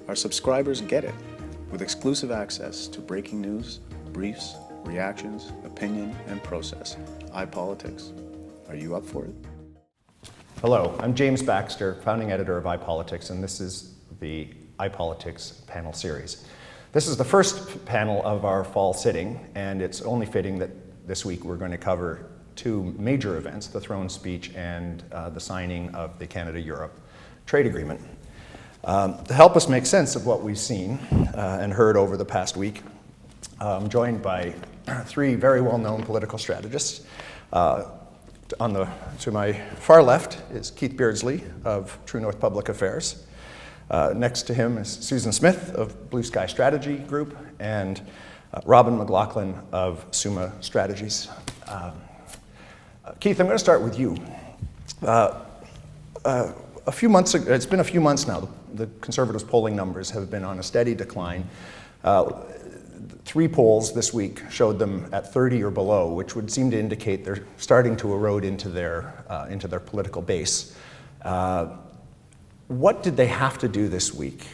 Our subscribers get it, with exclusive access to breaking news, briefs, reactions, opinion, and process. iPolitics. Are you up for it? Hello, I'm James Baxter, founding editor of iPolitics, and this is the iPolitics panel series. This is the first panel of our fall sitting, and it's only fitting that this week we're going to cover two major events, the throne speech and the signing of the Canada-Europe trade agreement. To help us make sense of what we've seen and heard over the past week, I'm joined by three very well-known political strategists. To my far left is Keith Beardsley of True North Public Affairs. Next to him is Susan Smith of Blue Sky Strategy Group and Robin McLaughlin of Summa Strategies. Keith, I'm going to start with you. A few months ago, it's been a few months now, the Conservatives' polling numbers have been on a steady decline. Three polls this week showed them at 30 or below, which would seem to indicate they're starting to erode into their political base. What did they have to do this week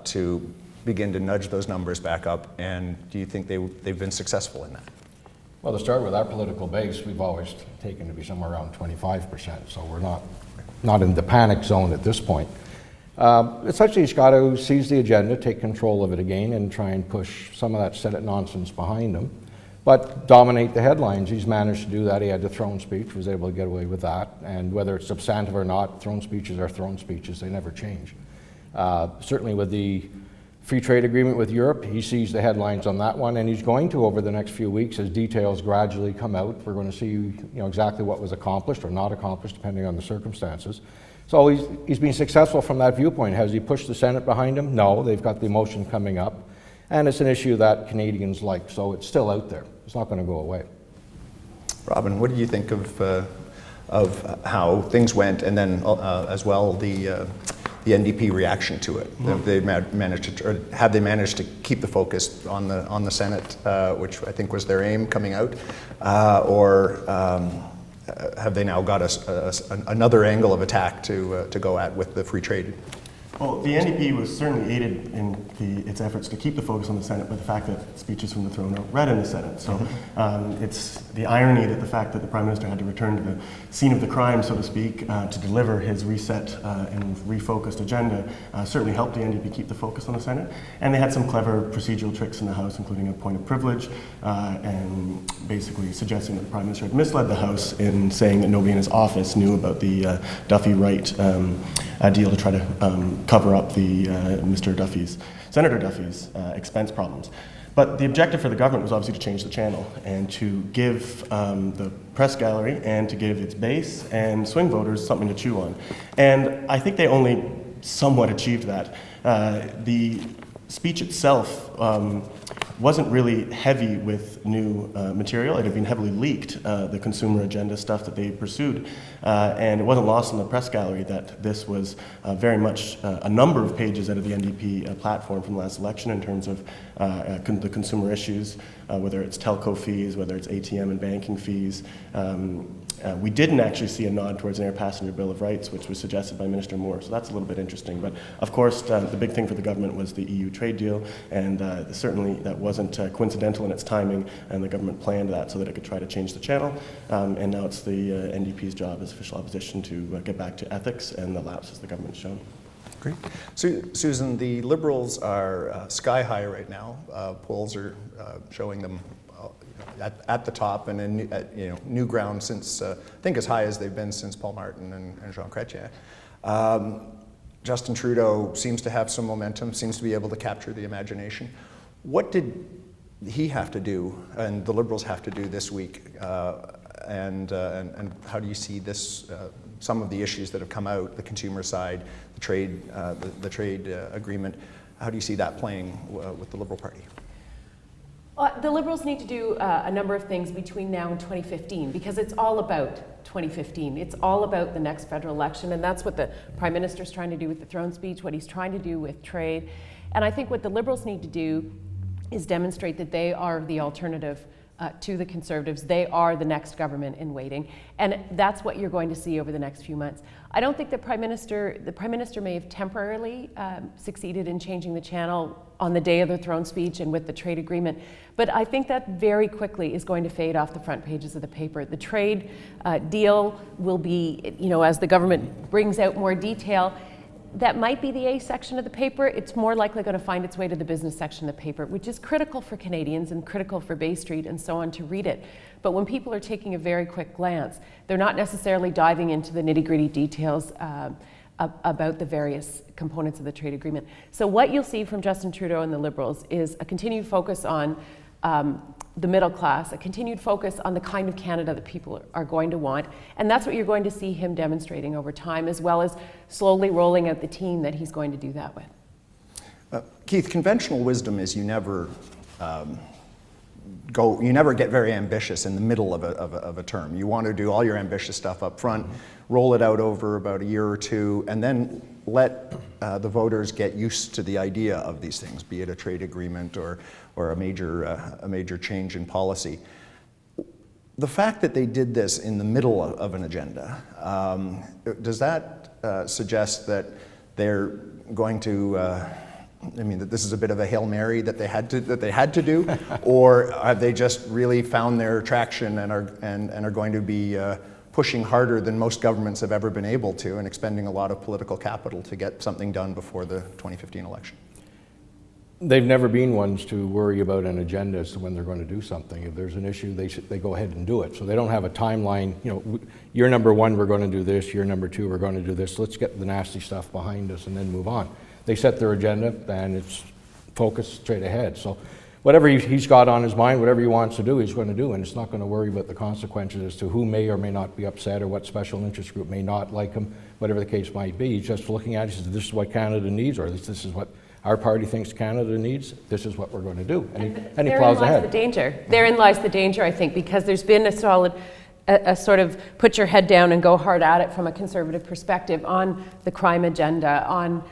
to begin to nudge those numbers back up, and do you think they've been successful in that? Well, to start with, our political base, we've always taken to be somewhere around 25%, so we're not in the panic zone at this point. Essentially, Scottos seize the agenda, take control of it again, and try and push some of that Senate nonsense behind him, but dominate the headlines. He's managed to do that. He had the throne speech, was able to get away with that, and whether it's substantive or not, throne speeches are throne speeches. They never change. Certainly with the free trade agreement with Europe, he sees the headlines on that one, and he's going to over the next few weeks as details gradually come out. We're going to see exactly what was accomplished or not accomplished depending on the circumstances. So he's been successful from that viewpoint. Has he pushed the Senate behind him? No, they've got the motion coming up, and it's an issue that Canadians like, so it's still out there. It's not going to go away. Robin, what do you think of how things went, and then as well the NDP reaction to it? Have they managed to keep the focus on the Senate, which I think was their aim coming out, or have they now got another angle of attack to go at with the free trade? Well, the NDP was certainly aided in its efforts to keep the focus on the Senate by the fact that speeches from the throne are read in the Senate. So it's the irony that the fact that the Prime Minister had to return to the scene of the crime, so to speak, to deliver his reset and refocused agenda certainly helped the NDP keep the focus on the Senate. And they had some clever procedural tricks in the House, including a point of privilege and basically suggesting that the Prime Minister had misled the House in saying that nobody in his office knew about the Duffy-Wright deal to try to cover up the Senator Duffy's expense problems. But the objective for the government was obviously to change the channel and to give the press gallery and to give its base and swing voters something to chew on. And I think they only somewhat achieved that. The speech itself wasn't really heavy with new material. It had been heavily leaked, the consumer agenda stuff that they pursued. And it wasn't lost in the press gallery that this was very much a number of pages out of the NDP platform from the last election in terms of the consumer issues, whether it's telco fees, whether it's ATM and banking fees. We didn't actually see a nod towards an air passenger bill of rights, which was suggested by Minister Moore, so that's a little bit interesting. But of course, the big thing for the government was the EU trade deal, and certainly that wasn't coincidental in its timing, and the government planned that so that it could try to change the channel. And now it's the NDP's job as official opposition to get back to ethics and the lapses the government's shown. Great. Susan, the Liberals are sky high right now. Polls are showing them at the top and in new ground since, I think as high as they've been since Paul Martin and Jean Chrétien. Justin Trudeau seems to have some momentum, seems to be able to capture the imagination. What did he have to do and the Liberals have to do this week? And how do you see this, some of the issues that have come out, the consumer side, the trade agreement, how do you see that playing with the Liberal Party? The Liberals need to do a number of things between now and 2015 because it's all about 2015. It's all about the next federal election, and that's what the Prime Minister's trying to do with the throne speech, what he's trying to do with trade. And I think what the Liberals need to do is demonstrate that they are the alternative to the Conservatives. They are the next government in waiting, and that's what you're going to see over the next few months. I don't think the Prime Minister may have temporarily succeeded in changing the channel on the day of the throne speech and with the trade agreement, but I think that very quickly is going to fade off the front pages of the paper. The trade deal will be, as the government brings out more detail, that might be the A section of the paper. It's more likely going to find its way to the business section of the paper, which is critical for Canadians and critical for Bay Street and so on to read it. But when people are taking a very quick glance, they're not necessarily diving into the nitty-gritty details about the various components of the trade agreement. So what you'll see from Justin Trudeau and the Liberals is a continued focus on the middle class, a continued focus on the kind of Canada that people are going to want. And that's what you're going to see him demonstrating over time, as well as slowly rolling out the team that he's going to do that with. Keith, conventional wisdom is you never get very ambitious in the middle of a term. You want to do all your ambitious stuff up front, roll it out over about a year or two, and then let the voters get used to the idea of these things, be it a trade agreement or a major change in policy. The fact that they did this in the middle of an agenda, does that suggest that they're going to that this is a bit of a Hail Mary that they had to do, or have they just really found their traction and are going to be pushing harder than most governments have ever been able to, and expending a lot of political capital to get something done before the 2015 election? They've never been ones to worry about an agenda as to when they're going to do something. If there's an issue, they go ahead and do it. So they don't have a timeline. Year number one, we're going to do this. Year number two, we're going to do this. Let's get the nasty stuff behind us and then move on. They set their agenda, and it's focused straight ahead. So whatever he's got on his mind, whatever he wants to do, he's going to do, and it's not going to worry about the consequences as to who may or may not be upset or what special interest group may not like him, whatever the case might be. He's just looking at it, he says, this is what Canada needs, or at least this is what our party thinks Canada needs, this is what we're going to do. And he plows ahead. Therein lies the danger, I think, because there's been a sort of put your head down and go hard at it from a Conservative perspective on the crime agenda, on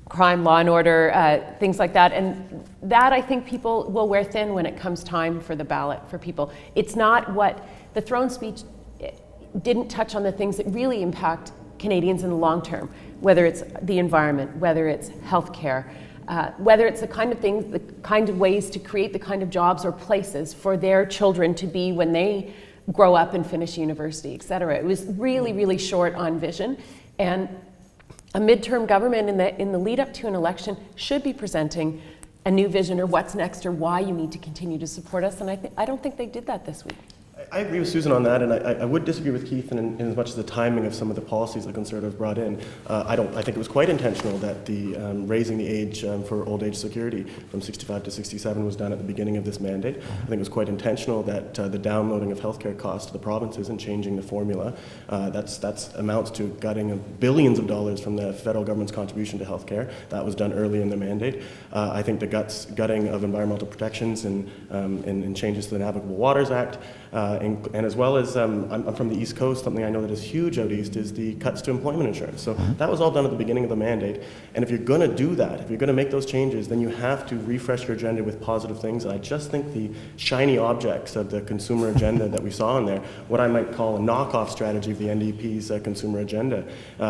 crime, law and order, things like that. And that, I think, people will wear thin when it comes time for the ballot for people. It's not what the throne speech didn't touch on, the things that really impact Canadians in the long term, whether it's the environment, whether it's healthcare, whether it's the kind of things, the kind of ways to create the kind of jobs or places for their children to be when they grow up and finish university, et cetera. It was really, really short on vision. And a midterm government in the lead up to an election should be presenting a new vision, or what's next, or why you need to continue to support us. And I don't think they did that this week. I agree with Susan on that, and I would disagree with Keith in as much as the timing of some of the policies the Conservatives brought in. I think it was quite intentional that the raising the age for old age security from 65 to 67 was done at the beginning of this mandate. I think it was quite intentional that the downloading of healthcare costs to the provinces and changing the formula, that's amounts to gutting of billions of dollars from the federal government's contribution to healthcare. That was done early in the mandate. I think the gutting of environmental protections and changes to the Navigable Waters Act, and as well as, I'm from the East Coast, something I know that is huge out east is the cuts to employment insurance. So that was all done at the beginning of the mandate. And if you're going to do that, if you're going to make those changes, then you have to refresh your agenda with positive things. And I just think the shiny objects of the consumer agenda that we saw in there, what I might call a knockoff strategy of the NDP's consumer agenda,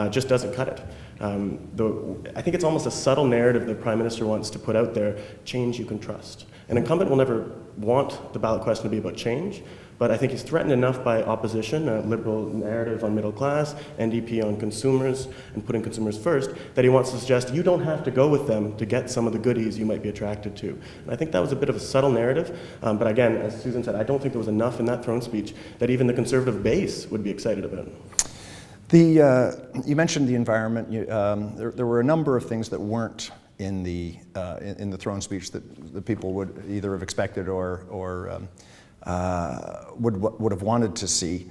just doesn't cut it. I think it's almost a subtle narrative the Prime Minister wants to put out there, change you can trust. An incumbent will never want the ballot question to be about change, but I think he's threatened enough by opposition, a Liberal narrative on middle class, NDP on consumers, and putting consumers first, that he wants to suggest you don't have to go with them to get some of the goodies you might be attracted to. And I think that was a bit of a subtle narrative, but again, as Susan said, I don't think there was enough in that throne speech that even the Conservative base would be excited about. You mentioned the environment. There were a number of things that weren't in the throne speech that people would either have expected or would have wanted to see.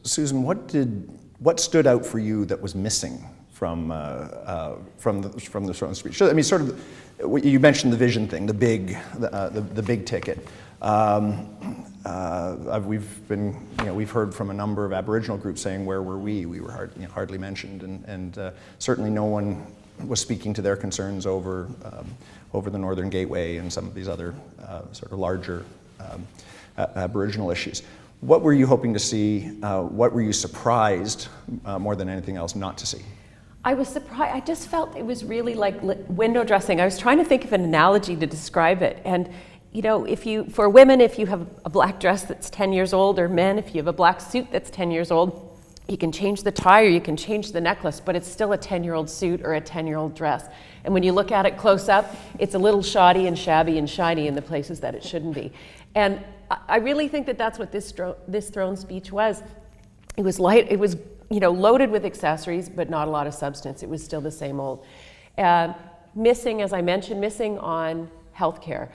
Susan, what stood out for you that was missing from the throne speech? I mean, sort of, you mentioned the vision thing, the big ticket. We've heard from a number of Aboriginal groups saying, "Where were we? We were hardly mentioned," and certainly no one was speaking to their concerns over the Northern Gateway and some of these other sort of larger Aboriginal issues. What were you hoping to see? What were you surprised more than anything else not to see? I was surprised. I just felt it was really like window dressing. I was trying to think of an analogy to describe it. And, you know, for women, if you have a black dress that's 10 years old, or men, if you have a black suit that's 10 years old, you can change the tie or you can change the necklace, but it's still a 10-year-old suit or a 10-year-old dress. And when you look at it close up, it's a little shoddy and shabby and shiny in the places that it shouldn't be. And I really think that that's what this throne speech was. It was light. It was, you know, loaded with accessories, but not a lot of substance. It was still the same old. Missing, as I mentioned, missing on healthcare.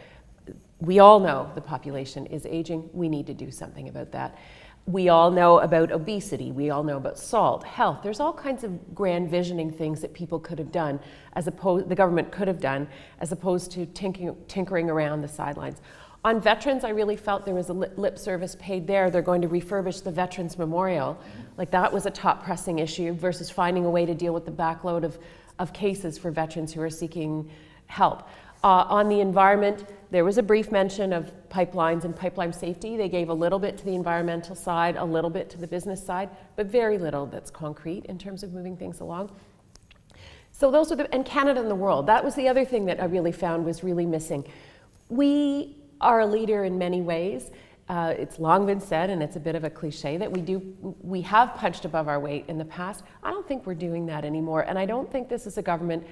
We all know the population is aging. We need to do something about that. We all know about obesity. We all know about salt, health. There's all kinds of grand visioning things that people could have done, the government could have done, as opposed to tinkering around the sidelines. On veterans, I really felt there was a lip service paid there. They're going to refurbish the Veterans Memorial. Like, that was a top pressing issue versus finding a way to deal with the backload of cases for veterans who are seeking help. On the environment, there was a brief mention of pipelines and pipeline safety. They gave a little bit to the environmental side, a little bit to the business side, but very little that's concrete in terms of moving things along. So those are and Canada and the world. That was the other thing that I really found was really missing. We are a leader in many ways. It's long been said, and it's a bit of a cliche, that we have punched above our weight in the past. I don't think we're doing that anymore, and I don't think this is a government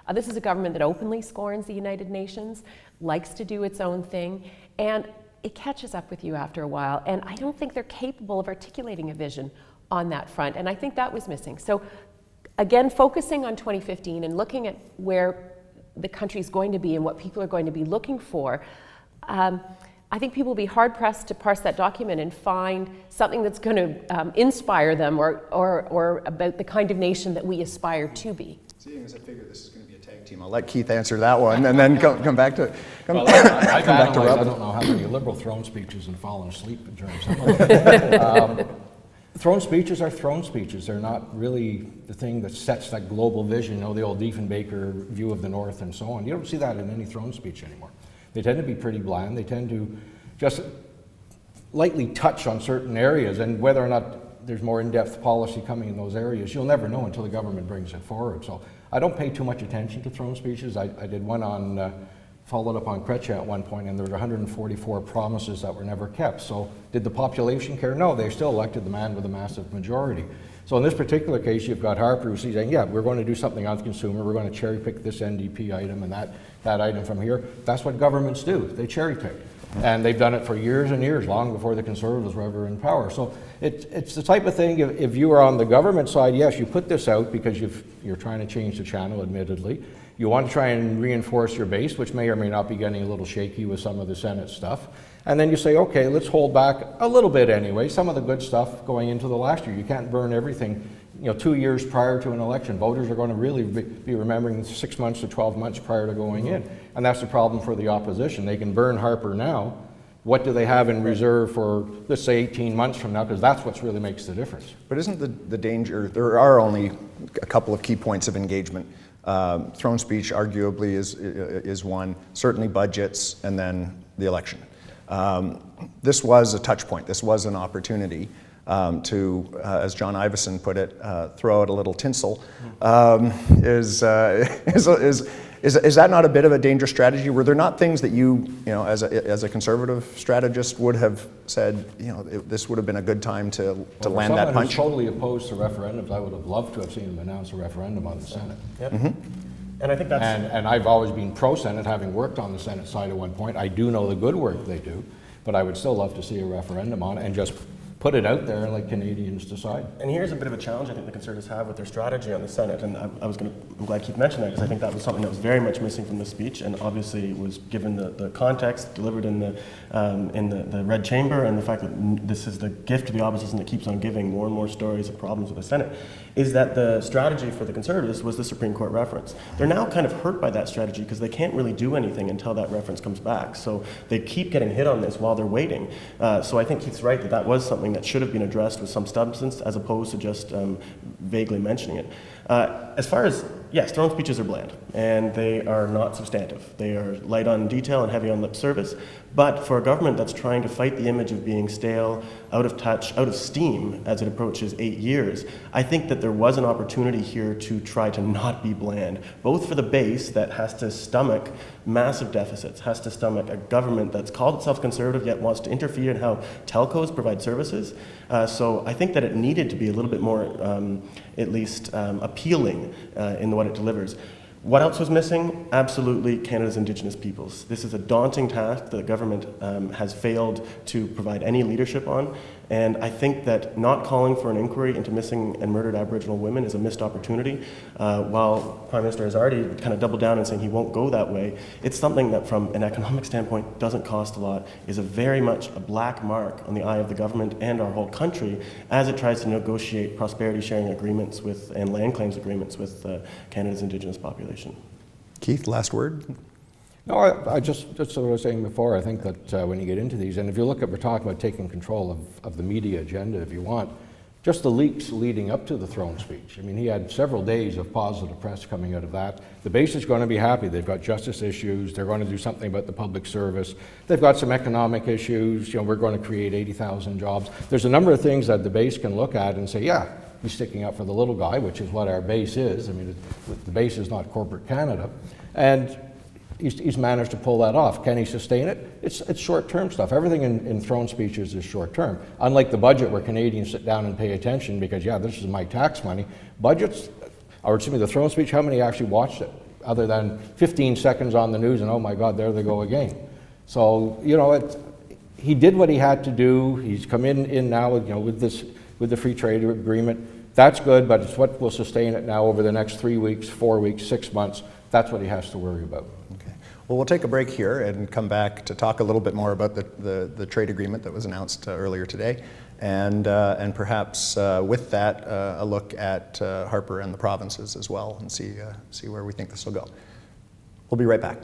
that openly scorns the United Nations, likes to do its own thing, and it catches up with you after a while. And I don't think they're capable of articulating a vision on that front, and I think that was missing. So again, focusing on 2015 and looking at where the country's going to be and what people are going to be looking for, I think people will be hard-pressed to parse that document and find something that's going to inspire them or about the kind of nation that we aspire to be. Seeing as I figure this is going to be a tag team, I'll let Keith answer that one and then come back to Well, back to Rob. I don't know how many Liberal throne speeches and fallen asleep during some of them. Throne speeches are throne speeches. They're not really the thing that sets that global vision, you know, the old Diefenbaker view of the North and so on. You don't see that in any throne speech anymore. They tend to be pretty bland. They tend to just lightly touch on certain areas, and whether or not there's more in-depth policy coming in those areas, you'll never know until the government brings it forward. So I don't pay too much attention to throne speeches. I did one on, followed up on Kretschmer at one point, and there were 144 promises that were never kept. So did the population care? No, they still elected the man with a massive majority. So in this particular case, you've got Harper who's saying, yeah, we're going to do something on the consumer. We're going to cherry pick this NDP item and that item from here. That's what governments do. They cherry pick. And they've done it for years and years, long before the Conservatives were ever in power. So it's the type of thing, if you are on the government side, yes, you put this out because you're trying to change the channel, admittedly. You want to try and reinforce your base, which may or may not be getting a little shaky with some of the Senate stuff. And then you say, okay, let's hold back a little bit anyway, some of the good stuff going into the last year. You can't burn everything, 2 years prior to an election. Voters are going to really be remembering 6 months to 12 months prior to going in. And that's the problem for the opposition. They can burn Harper now. What do they have in reserve for, let's say, 18 months from now? Because that's what really makes the difference. But isn't the danger, there are only a couple of key points of engagement. Throne speech arguably is one, certainly budgets, and then the election. This was a touch point. This was an opportunity to, as John Ivison put it, throw out a little tinsel. Is that not a bit of a dangerous strategy? Were there not things that you as a conservative strategist would have said, this would have been a good time to land that punch? Who's totally opposed to referendums, I would have loved to have seen him announce a referendum on the Senate. Yep. And I think that's... And I've always been pro-Senate, having worked on the Senate side at one point. I do know the good work they do, but I would still love to see a referendum on it and just put it out there and let Canadians decide. And here's a bit of a challenge I think the Conservatives have with their strategy on the Senate, and I'm glad Keith mentioned that, because I think that was something that was very much missing from the speech, and obviously was given the context delivered in the Red Chamber, and the fact that this is the gift to the opposition that keeps on giving more and more stories of problems with the Senate, is that the strategy for the Conservatives was the Supreme Court reference. They're now kind of hurt by that strategy because they can't really do anything until that reference comes back. So they keep getting hit on this while they're waiting. So I think Keith's right that was something that should have been addressed with some substance as opposed to just vaguely mentioning it. As far as yes, throne speeches are bland, and they are not substantive. They are light on detail and heavy on lip service. But for a government that's trying to fight the image of being stale, out of touch, out of steam as it approaches 8 years, I think that there was an opportunity here to try to not be bland, both for the base that has to stomach massive deficits, has to stomach a government that's called itself conservative yet wants to interfere in how telcos provide services. So I think that it needed to be a little bit more, at least, appealing in what it delivers. What else was missing? Absolutely, Canada's Indigenous peoples. This is a daunting task that the government has failed to provide any leadership on, and I think that not calling for an inquiry into missing and murdered Aboriginal women is a missed opportunity. While Prime Minister has already kind of doubled down and saying he won't go that way, it's something that from an economic standpoint doesn't cost a lot, is a very much a black mark on the eye of the government and our whole country as it tries to negotiate prosperity sharing agreements with and land claims agreements with Canada's Indigenous population. Keith, last word? No, I just what I was saying before, I think that when you get into these, and if you look at, we're talking about taking control of the media agenda, if you want, just the leaks leading up to the throne speech. I mean, he had several days of positive press coming out of that. The base is going to be happy. They've got justice issues. They're going to do something about the public service. They've got some economic issues. You know, we're going to create 80,000 jobs. There's a number of things that the base can look at and say, yeah, he's sticking up for the little guy, which is what our base is. I mean, the base is not corporate Canada. And he's managed to pull that off. Can he sustain it? It's short-term stuff. Everything in throne speeches is short-term. Unlike the budget where Canadians sit down and pay attention because, yeah, this is my tax money. Budgets, or excuse me, the throne speech, how many actually watched it? Other than 15 seconds on the news and, oh my God, there they go again. So, you know, he did what he had to do. He's come in now, you know, with the free trade agreement. That's good, but it's what will sustain it now over the next 3 weeks, 4 weeks, 6 months. That's what he has to worry about. Okay. Well, we'll take a break here and come back to talk a little bit more about the trade agreement that was announced earlier today, and perhaps with that a look at Harper and the provinces as well, and see where we think this will go. We'll be right back.